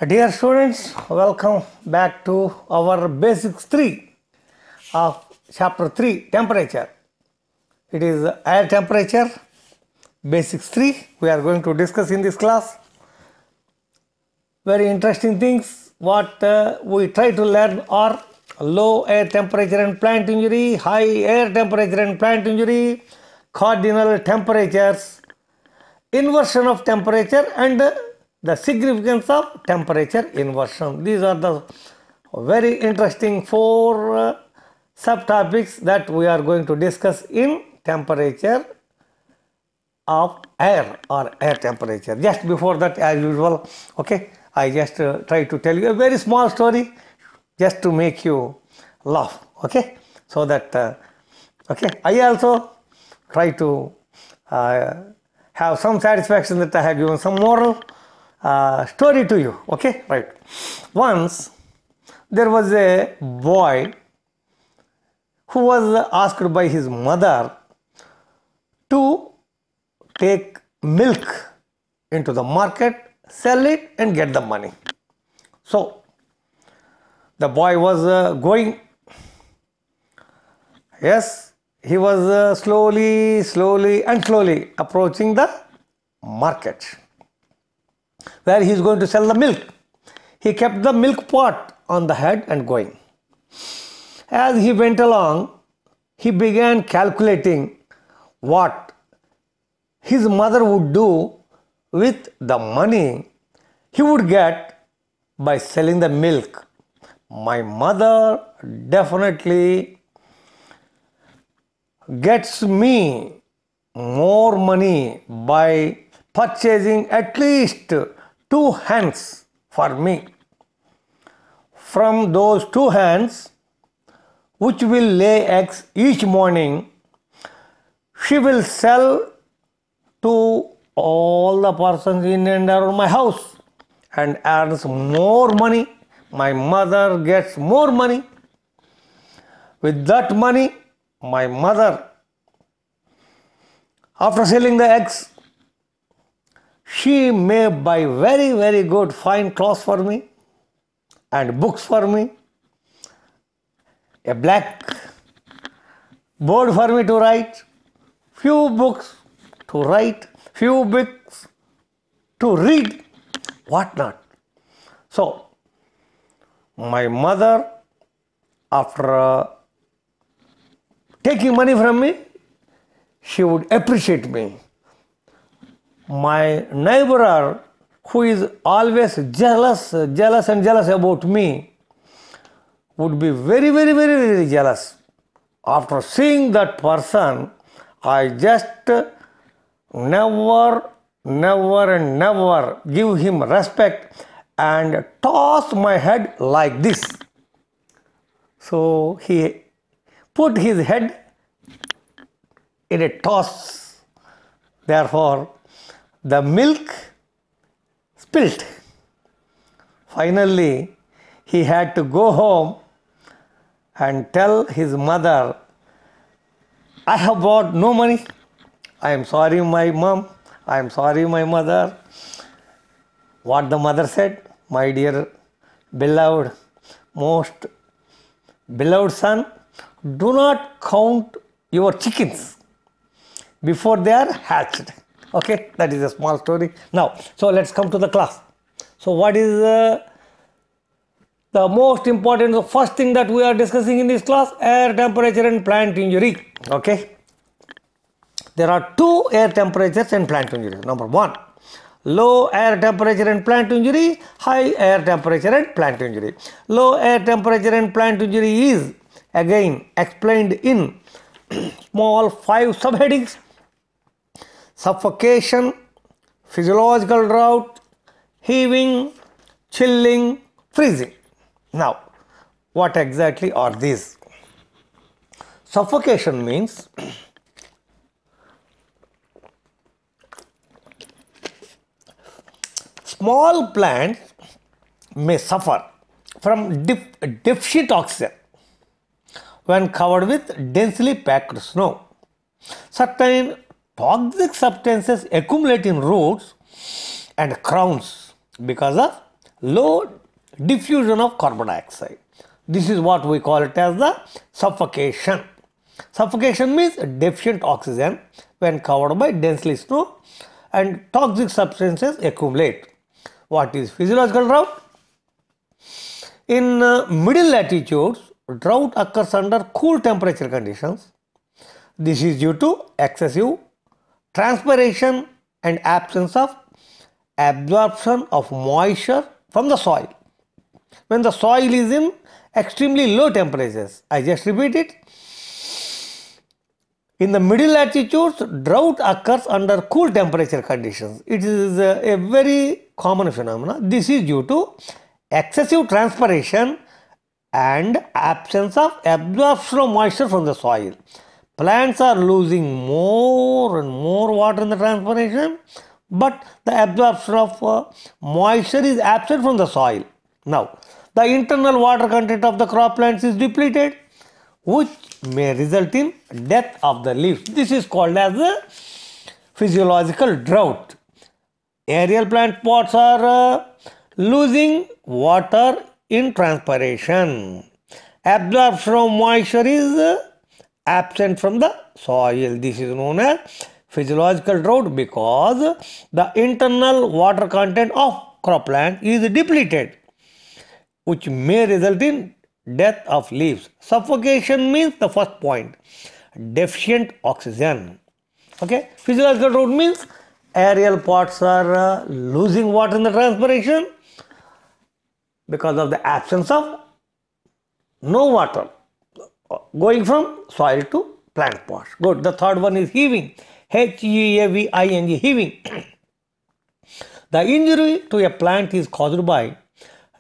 Dear students, welcome back to our basics 3 of chapter 3, temperature. It is air temperature, basics 3 we are going to discuss in this class. Very interesting things what we try to learn are low air temperature and plant injury, high air temperature and plant injury, cardinal temperatures, inversion of temperature and the significance of temperature inversion. These are the very interesting 4 subtopics that we are going to discuss in temperature of air or air temperature. Just before that, as usual, okay, I just try to tell you a very small story just to make you laugh, okay, so that okay, I also try to have some satisfaction that I have given some moral story to you, okay, right. Once there was a boy who was asked by his mother to take milk into the market, sell it and get the money. So the boy was going, yes, he was slowly approaching the market where he is going to sell the milk. He kept the milk pot on the head and going. As he went along, he began calculating what his mother would do with the money he would get by selling the milk. My mother definitely gets me more money by purchasing at least 2 hens for me. From those 2 hens, which will lay eggs each morning, she will sell to all the persons in and around my house and earns more money. My mother gets more money. With that money, my mother, after selling the eggs, she may buy very good fine clothes for me and books for me, a black board for me to write, few books to write, few books to read, what not. So my mother, after taking money from me, she would appreciate me. My neighbor, who is always jealous about me, would be very jealous. After seeing that person, I just never give him respect and toss my head like this. So he put his head in a toss. Therefore, the milk spilt. Finally, he had to go home and tell his mother, I have brought no money. I am sorry, my mom. I am sorry, my mother. What the mother said, my dear beloved, most beloved son, do not count your chickens before they are hatched. Okay, that is a small story. Now, so let's come to the class. So what is the most important, the first thing that we are discussing in this class? Air temperature and plant injury. Okay, there are 2 air temperatures and plant injury. Number 1, low air temperature and plant injury, high air temperature and plant injury. Low air temperature and plant injury is again explained in small 5 subheadings: suffocation, physiological drought, heaving, chilling, freezing. Now, what exactly are these? Suffocation means small plants may suffer from deficient oxygen when covered with densely packed snow. Certain toxic substances accumulate in roots and crowns because of low diffusion of carbon dioxide. This is what we call it as the suffocation. Suffocation means deficient oxygen when covered by densely snow and toxic substances accumulate. What is physiological drought? In middle latitudes, drought occurs under cool temperature conditions. This is due to excessive transpiration and absence of absorption of moisture from the soil. When the soil is in extremely low temperatures, I just repeat it. In the middle latitudes, drought occurs under cool temperature conditions. It is a very common phenomenon. This is due to excessive transpiration and absence of absorption of moisture from the soil. Plants are losing more and more water in the transpiration, but the absorption of moisture is absent from the soil. Now, the internal water content of the crop plants is depleted, which may result in death of the leaves. This is called as a physiological drought. Aerial plant pots are losing water in transpiration. Absorption of moisture is absent from the soil. This is known as physiological drought because the internal water content of crop plant is depleted, which may result in death of leaves. Suffocation means the first point, deficient oxygen. Okay, physiological drought means aerial pots are losing water in the transpiration because of the absence of no water going from soil to plant pots. Good. The third one is heaving. H-E-A-V-I-N-G, heaving. The injury to a plant is caused by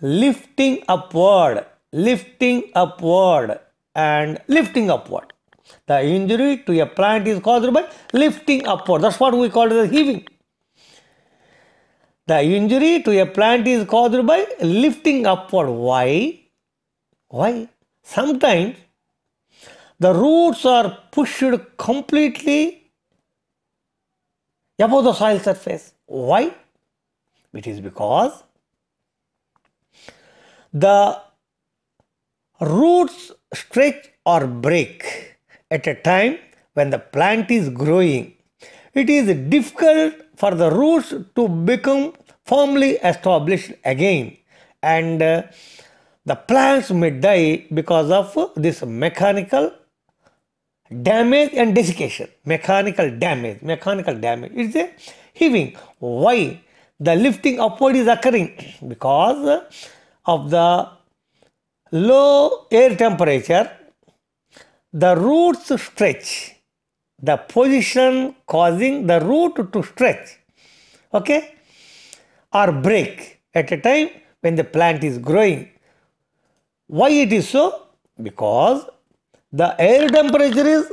lifting upward and lifting upward. The injury to a plant is caused by lifting upward. That's what we call it as heaving. The injury to a plant is caused by lifting upward. Why? Sometimes the roots are pushed completely above the soil surface. Why? It is because the roots stretch or break at a time when the plant is growing. It is difficult for the roots to become firmly established again, and the plants may die because of this mechanical damage and desiccation. Mechanical damage. It's a heaving. Why? The lifting upward is occurring because of the low air temperature. The roots stretch. The position causing the root to stretch, okay, or break at a time when the plant is growing. Why it is so? Because the air temperature is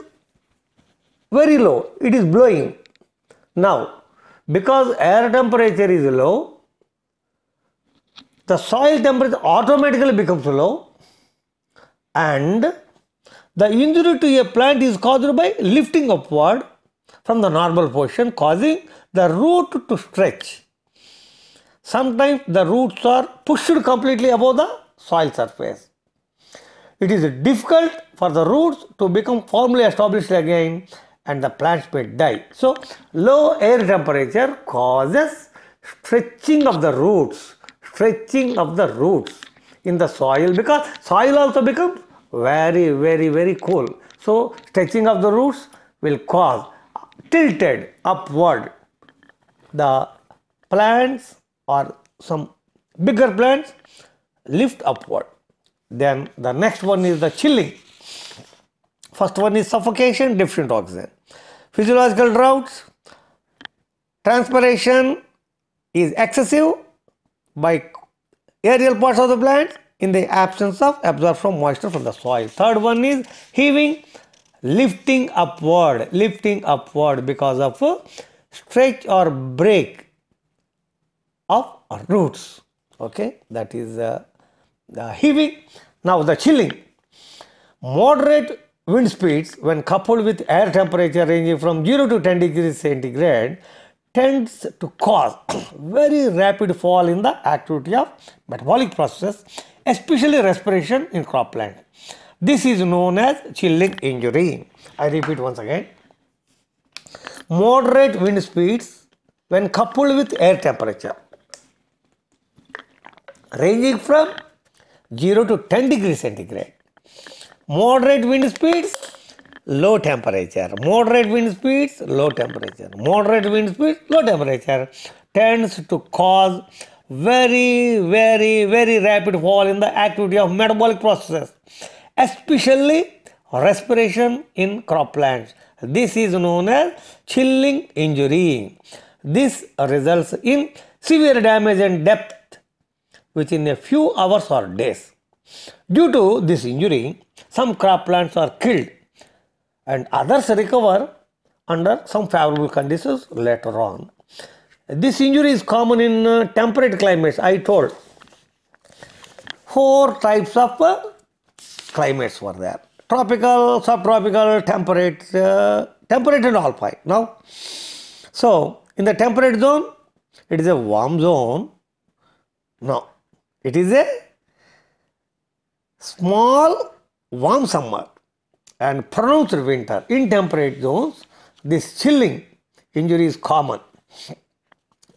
very low. It is blowing. Now, because air temperature is low, the soil temperature automatically becomes low, and the injury to a plant is caused by lifting upward from the normal position, causing the root to stretch. Sometimes the roots are pushed completely above the soil surface. It is difficult for the roots to become firmly established again, and the plants may die. So, low air temperature causes stretching of the roots in the soil, because soil also becomes very cool. So, stretching of the roots will cause tilted upward. The plants or some bigger plants lift upward. Then the next one is the chilling. First one is suffocation, deficient oxygen. Physiological droughts, transpiration is excessive by aerial parts of the plant in the absence of absorption of moisture from the soil. Third one is heaving, lifting upward because of a stretch or break of roots. Okay, that is the heaving. Now the chilling. Moderate wind speeds when coupled with air temperature ranging from 0 to 10 degrees centigrade tends to cause very rapid fall in the activity of metabolic processes, especially respiration in cropland. This is known as chilling injury. I repeat once again. Moderate wind speeds when coupled with air temperature ranging from 0 to 10 degrees centigrade. Moderate wind speeds, low temperature. Moderate wind speeds, low temperature. Moderate wind speeds, low temperature tends to cause very rapid fall in the activity of metabolic processes, especially respiration in croplands. This is known as chilling injury. This results in severe damage and death within a few hours or days. Due to this injury, some croplands are killed and others recover under some favorable conditions later on. This injury is common in temperate climates. I told 4 types of climates were there: tropical, subtropical, temperate, temperate and alpine. Now, so in the temperate zone, it is a warm zone. Now, it is a small warm summer and pronounced winter. In temperate zones, this chilling injury is common.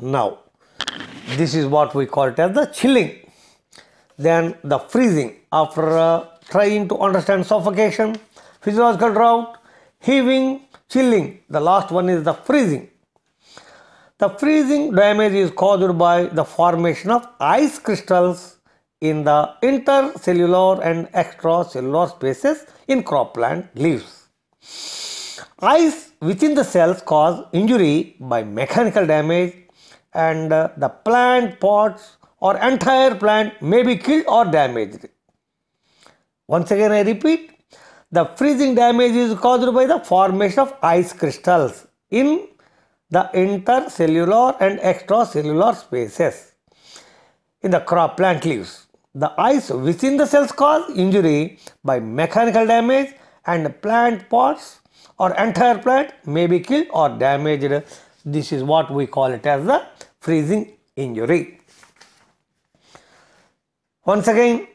Now, this is what we call it as the chilling. Then the freezing. After trying to understand suffocation, physiological drought, heaving, chilling, the last one is the freezing. The freezing damage is caused by the formation of ice crystals in the intercellular and extracellular spaces in cropland leaves. Ice within the cells cause injury by mechanical damage, and the plant pods or entire plant may be killed or damaged. Once again I repeat, the freezing damage is caused by the formation of ice crystals in the intercellular and extracellular spaces in the cropland leaves. The ice within the cells cause injury by mechanical damage, and plant pods or entire plant may be killed or damaged. This is what we call it as the freezing injury. Once again,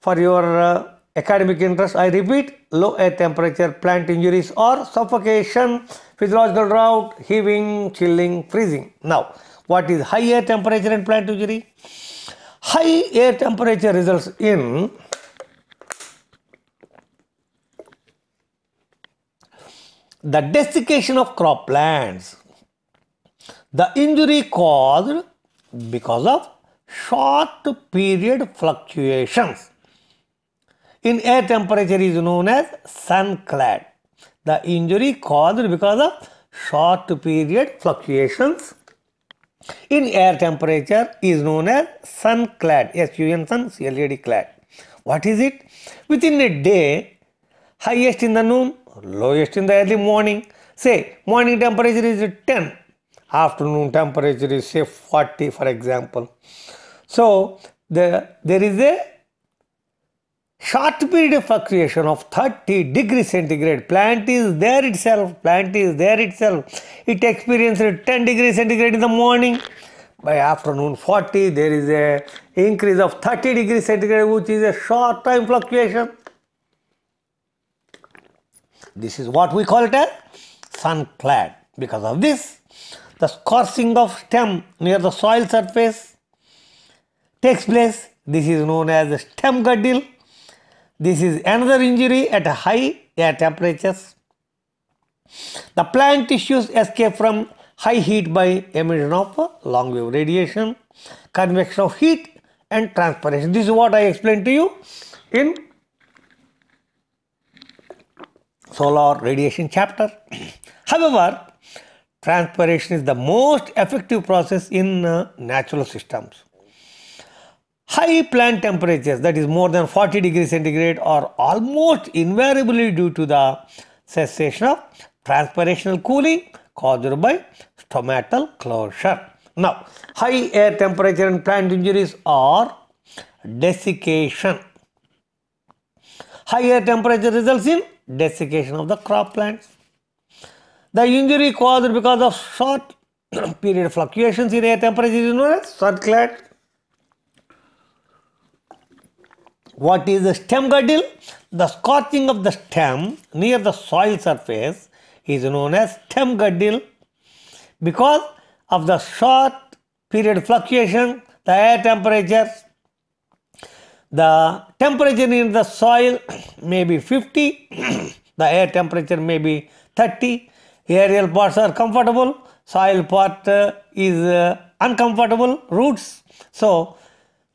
for your academic interest, I repeat: low air temperature plant injuries or suffocation, physiological drought, heaving, chilling, freezing. Now, what is high air temperature and plant injury? High air temperature results in the desiccation of croplands. The injury caused because of short period fluctuations in air temperature is known as sun-clad. The injury caused because of short period fluctuations in air temperature is known as sun-clad. S-U-N, sun, C-L-A-D, clad. What is it? Within a day, highest in the noon, lowest in the early morning. Say morning temperature is 10, afternoon temperature is say 40 for example. So there is a short period of fluctuation of 30 degrees centigrade. Plant is there itself. It experiences 10 degrees centigrade in the morning. By afternoon 40, there is a increase of 30 degrees centigrade, which is a short time fluctuation. This is what we call it as sun-clad. Because of this, the scorching of stem near the soil surface takes place. This is known as stem girdle. This is another injury at high air temperatures. The plant tissues escape from high heat by emission of long wave radiation, convection of heat and transpiration. This is what I explained to you in solar radiation chapter. However, transpiration is the most effective process in natural systems. High plant temperatures, that is more than 40 degrees centigrade, are almost invariably due to the cessation of transpirational cooling caused by stomatal closure. Now, high air temperature and plant injuries are desiccation. High air temperature results in desiccation of the crop plants. The injury caused because of short period fluctuations in air temperature is known as sun cloud. What is the stem girdle? The scorching of the stem near the soil surface is known as stem girdle. Because of the short period fluctuation, the air temperature, the temperature in the soil may be 50, the air temperature may be 30, aerial parts are comfortable, soil part is uncomfortable, roots. So,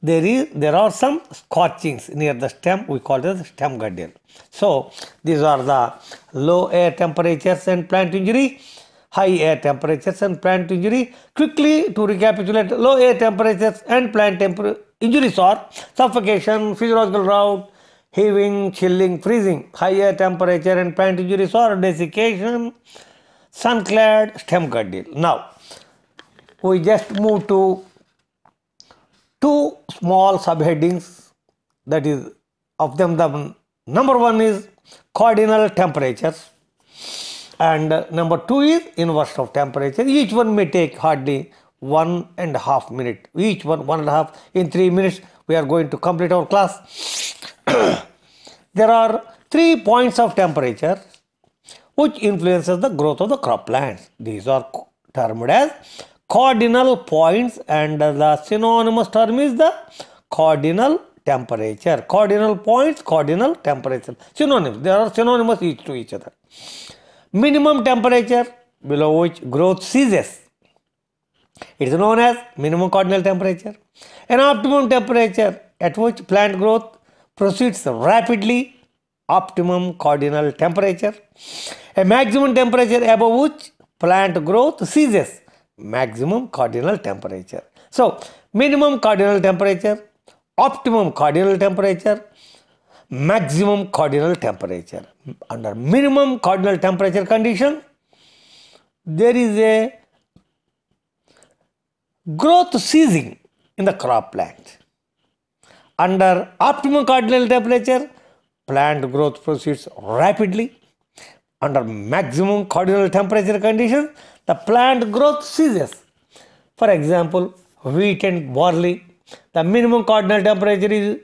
there are some scorchings near the stem, we call it as stem girdle. So, these are the low air temperatures and plant injury, high air temperatures and plant injury. Quickly to recapitulate, low air temperatures and plant injuries are suffocation, physiological drought, heaving, chilling, freezing. High air temperature and plant injuries are desiccation, sun-clad, stem girdle. Now, we just move to two small subheadings, that is, of them the number one is cardinal temperatures and number two is inversion of temperature. Each one may take hardly 1.5 minutes. Each one 1.5. In 3 minutes we are going to complete our class. There are 3 points of temperature which influences the growth of the crop plants. These are termed as cardinal points and the synonymous term is the cardinal temperature. Cardinal points, cardinal temperature. Synonyms. They are synonymous each to each other. Minimum temperature below which growth ceases. It is known as minimum cardinal temperature. An optimum temperature at which plant growth proceeds rapidly. Optimum cardinal temperature. A maximum temperature above which plant growth ceases. Maximum cardinal temperature. So, minimum cardinal temperature, optimum cardinal temperature, maximum cardinal temperature. Under minimum cardinal temperature condition, there is a growth ceasing in the crop plant. Under optimum cardinal temperature, plant growth proceeds rapidly. Under maximum cardinal temperature condition, the plant growth ceases. For example, wheat and barley, the minimum cardinal temperature is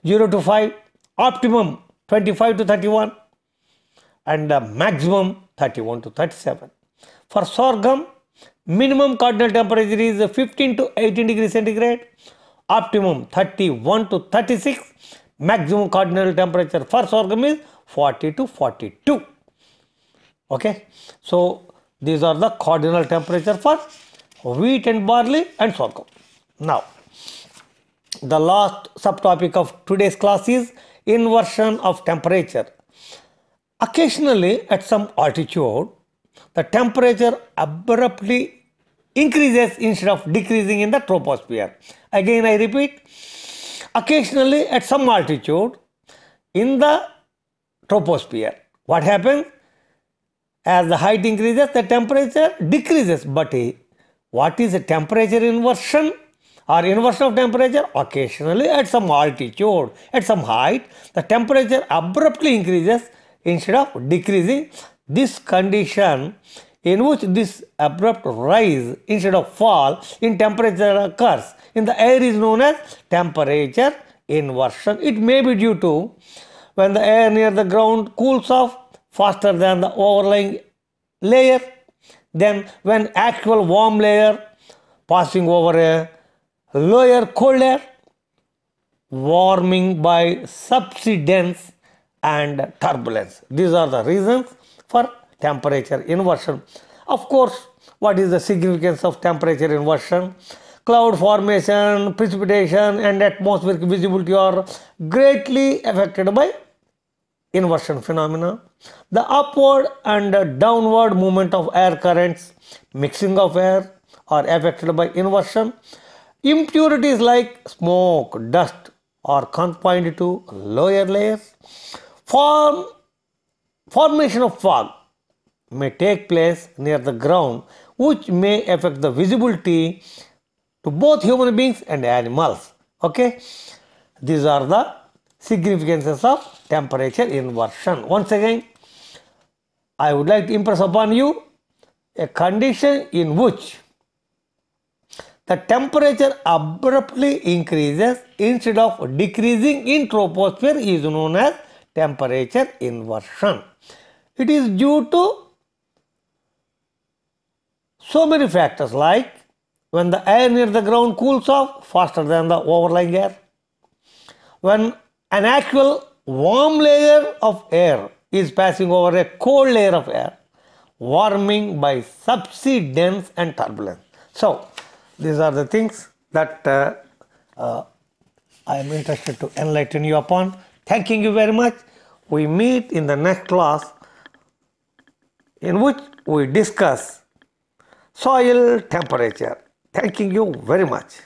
0 to 5, optimum 25 to 31 and the maximum 31 to 37. For sorghum, minimum cardinal temperature is 15 to 18 degrees centigrade, optimum 31 to 36, maximum cardinal temperature for sorghum is 40 to 42. Okay, so these are the cardinal temperature for wheat and barley and sorghum. Now, the last subtopic of today's class is inversion of temperature. Occasionally, at some altitude, the temperature abruptly increases instead of decreasing in the troposphere. Again, I repeat, occasionally at some altitude in the troposphere, what happens? As the height increases, the temperature decreases. But what is a temperature inversion or inversion of temperature? Occasionally at some altitude, at some height, the temperature abruptly increases instead of decreasing. This condition in which this abrupt rise instead of fall in temperature occurs in the air is known as temperature inversion. It may be due to when the air near the ground cools off faster than the overlying layer, then when actual warm layer passing over a lower cold air, warming by subsidence and turbulence. These are the reasons for temperature inversion. Of course, what is the significance of temperature inversion? Cloud formation, precipitation and atmospheric visibility are greatly affected by inversion phenomena. The upward and downward movement of air currents, mixing of air are affected by inversion. Impurities like smoke, dust are confined to lower layers. Formation of fog may take place near the ground, which may affect the visibility to both human beings and animals. Okay, these are the significances of temperature inversion. Once again, I would like to impress upon you a condition in which the temperature abruptly increases instead of decreasing in troposphere is known as temperature inversion. It is due to so many factors like when the air near the ground cools off faster than the overlying air, when an actual warm layer of air is passing over a cold layer of air, warming by subsidence and turbulence. So, these are the things that I am interested to enlighten you upon. Thanking you very much. We meet in the next class in which we discuss soil temperature. Thanking you very much.